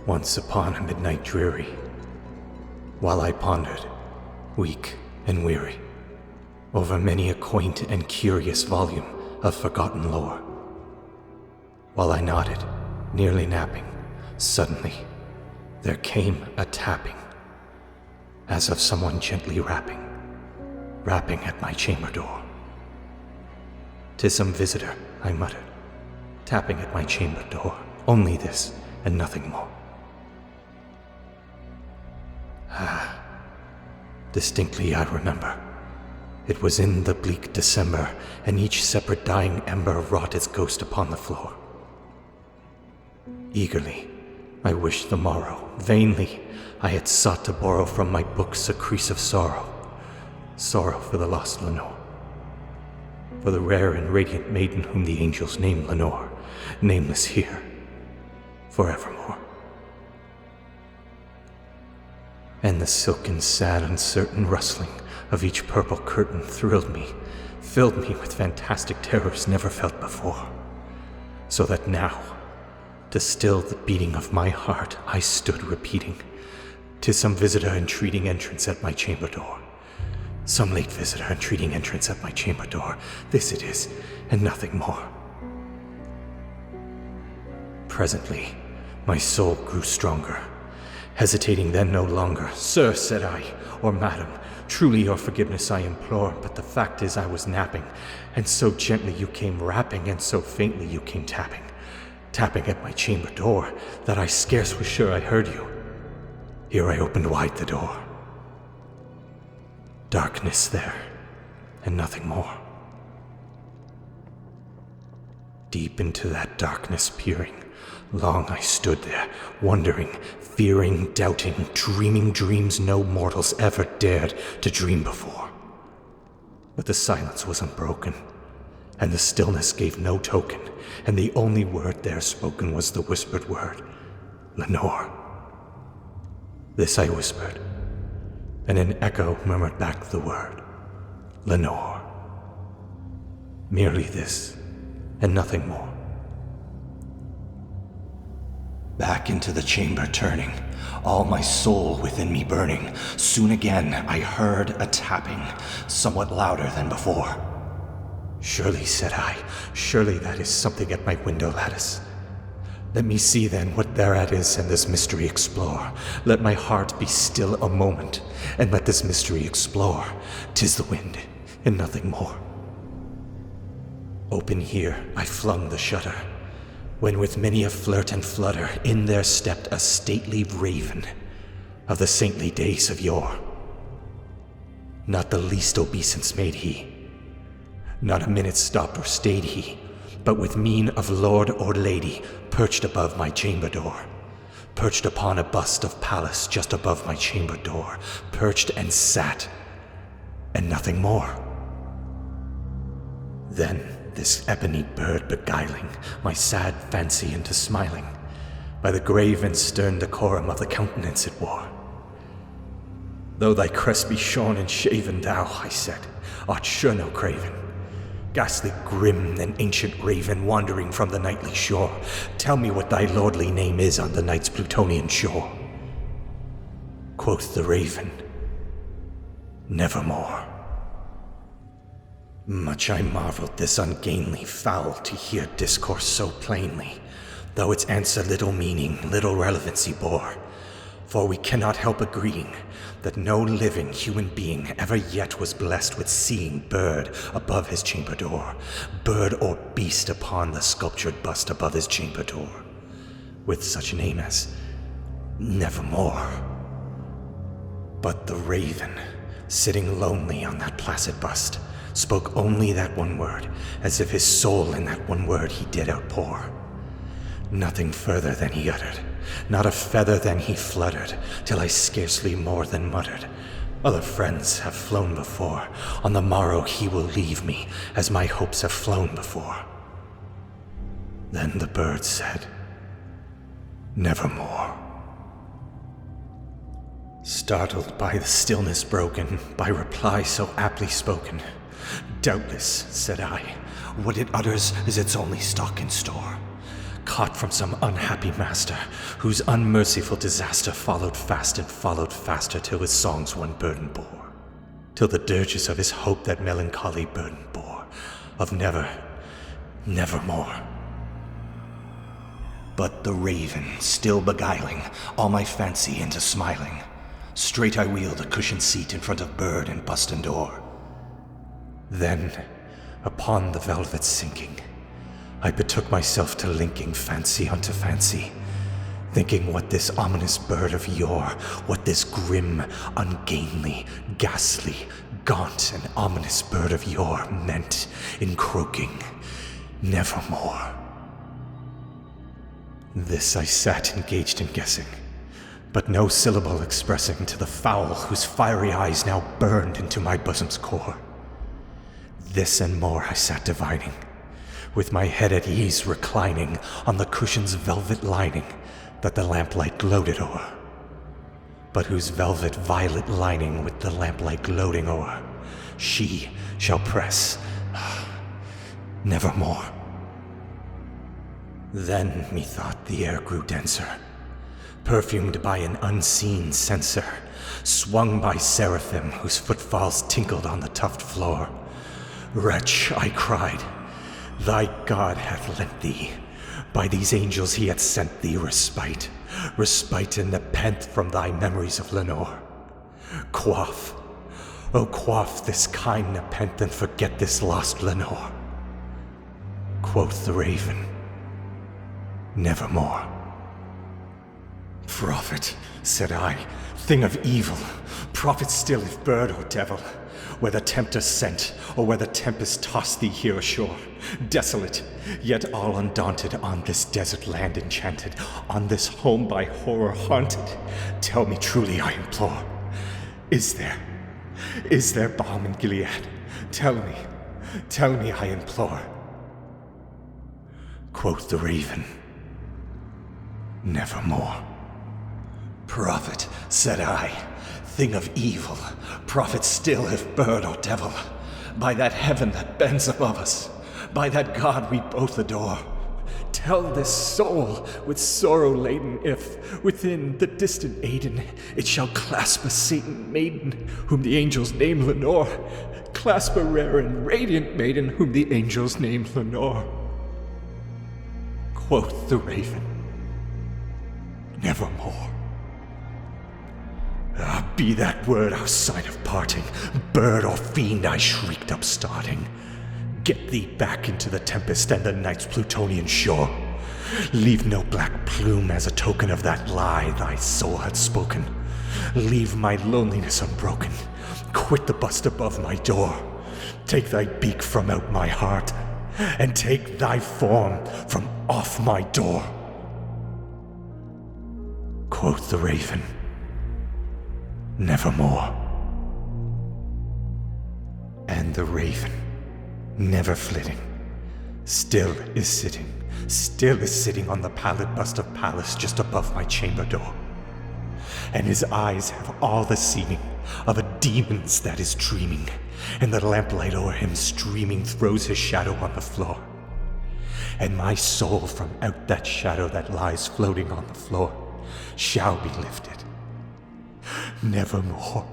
Once upon a midnight dreary, while I pondered, weak and weary, over many a quaint and curious volume of forgotten lore. While I nodded, nearly napping, suddenly there came a tapping, as of someone gently rapping at my chamber door. "'Tis some visitor," I muttered, tapping at my chamber door. Only this, and nothing more. Distinctly I remember. It was in the bleak December, and each separate dying ember wrought its ghost upon the floor. Eagerly, I wished the morrow. Vainly, I had sought to borrow from my books a crease of sorrow. Sorrow for the lost Lenore. For the rare and radiant maiden whom the angels name Lenore, nameless here, forevermore. And the silken, sad, uncertain rustling of each purple curtain thrilled me, filled me with fantastic terrors never felt before. So that now, to still the beating of my heart, I stood repeating, "'Tis some visitor entreating entrance at my chamber door. Some late visitor entreating entrance at my chamber door. This it is, and nothing more." Presently, my soul grew stronger. Hesitating then no longer, "Sir," said I, "or madam, truly your forgiveness I implore, but the fact is I was napping, and so gently you came rapping, and so faintly you came tapping at my chamber door, that I scarce was sure I heard you. Here I opened wide the door. Darkness there, and nothing more. Deep into that darkness peering, long I stood there, wondering, fearing, doubting, dreaming dreams no mortals ever dared to dream before. But the silence was unbroken, and the stillness gave no token, and the only word there spoken was the whispered word, "Lenore." This I whispered, and an echo murmured back the word, "Lenore." Merely this, and nothing more. Back into the chamber turning, all my soul within me burning, soon again I heard a tapping, somewhat louder than before. "Surely," said I, "surely that is something at my window lattice. Let me see then what thereat is, and this mystery explore. Let my heart be still a moment, and let this mystery explore. 'Tis the wind, and nothing more." Open here I flung the shutter, when with many a flirt and flutter in there stepped a stately raven of the saintly days of yore. Not the least obeisance made he, not a minute stopped or stayed he, but with mien of lord or lady perched above my chamber door, perched upon a bust of Pallas just above my chamber door, perched and sat, and nothing more. Then this ebony bird beguiling my sad fancy into smiling, by the grave and stern decorum of the countenance it wore. "Though thy crest be shorn and shaven, thou," I said, "art sure no craven. Ghastly grim and ancient raven wandering from the nightly shore, tell me what thy lordly name is on the night's Plutonian shore." Quoth the raven, "Nevermore." Much I marveled this ungainly fowl to hear discourse so plainly, though its answer little meaning, little relevancy bore. For we cannot help agreeing that no living human being ever yet was blessed with seeing bird above his chamber door, bird or beast upon the sculptured bust above his chamber door, with such name as Nevermore. But the raven, sitting lonely on that placid bust, spoke only that one word, as if his soul in that one word he did outpour. Nothing further than he uttered, not a feather than he fluttered, till I scarcely more than muttered, "Other friends have flown before, on the morrow he will leave me, as my hopes have flown before." Then the bird said, "Nevermore." Startled by the stillness broken, by reply so aptly spoken, "Doubtless," said I, "what it utters is its only stock in store. caught from some unhappy master, whose unmerciful disaster followed fast and followed faster till his songs one burden bore, till the dirges of his hope that melancholy burden bore, of never, nevermore. But the raven, still beguiling all my fancy into smiling, straight I wheeled a cushioned seat in front of bird and bust and door. Then, upon the velvet sinking, I betook myself to linking fancy unto fancy, thinking what this ominous bird of yore, what this grim, ungainly, ghastly, gaunt, and ominous bird of yore meant in croaking, nevermore. This I sat engaged in guessing, but no syllable expressing to the fowl whose fiery eyes now burned into my bosom's core. This and more I sat divining, with my head at ease reclining on the cushion's velvet lining that the lamplight gloated o'er, but whose velvet violet lining with the lamplight gloating o'er, she shall press nevermore. Then, methought, the air grew denser, perfumed by an unseen censer, swung by seraphim whose footfalls tinkled on the tufted floor. Wretch, I cried, thy God hath lent thee, by these angels he hath sent thee respite, respite and nepenthe from thy memories of Lenore. Quaff, oh quaff this kind nepenthe and forget this lost Lenore. Quoth the raven, nevermore. Prophet, said I, thing of evil, prophet still if bird or devil, whether tempter sent, or whether tempest tossed thee here ashore, desolate, yet all undaunted, on this desert land enchanted, on this home by horror haunted, tell me truly, I implore, is there balm in Gilead? Tell me, I implore. Quoth the raven, nevermore. Prophet, said I, thing of evil, prophet still if bird or devil, by that heaven that bends above us, by that God we both adore, tell this soul with sorrow laden if, within the distant Aidenn, it shall clasp a Satan maiden, whom the angels name Lenore, clasp a rare and radiant maiden, whom the angels name Lenore. Quoth the raven, nevermore. Ah, be that word our sign of parting, bird or fiend, I shrieked upstarting. Get thee back into the tempest and the night's Plutonian shore. Leave no black plume as a token of that lie thy soul had spoken. Leave my loneliness unbroken. Quit the bust above my door. Take thy beak from out my heart, and take thy form from off my door. Quoth the raven, nevermore. And the raven, never flitting, still is sitting on the pallid bust of Pallas just above my chamber door. And his eyes have all the seeming of a demon's that is dreaming, and the lamplight o'er him streaming throws his shadow on the floor. And my soul from out that shadow that lies floating on the floor shall be lifted, nevermore.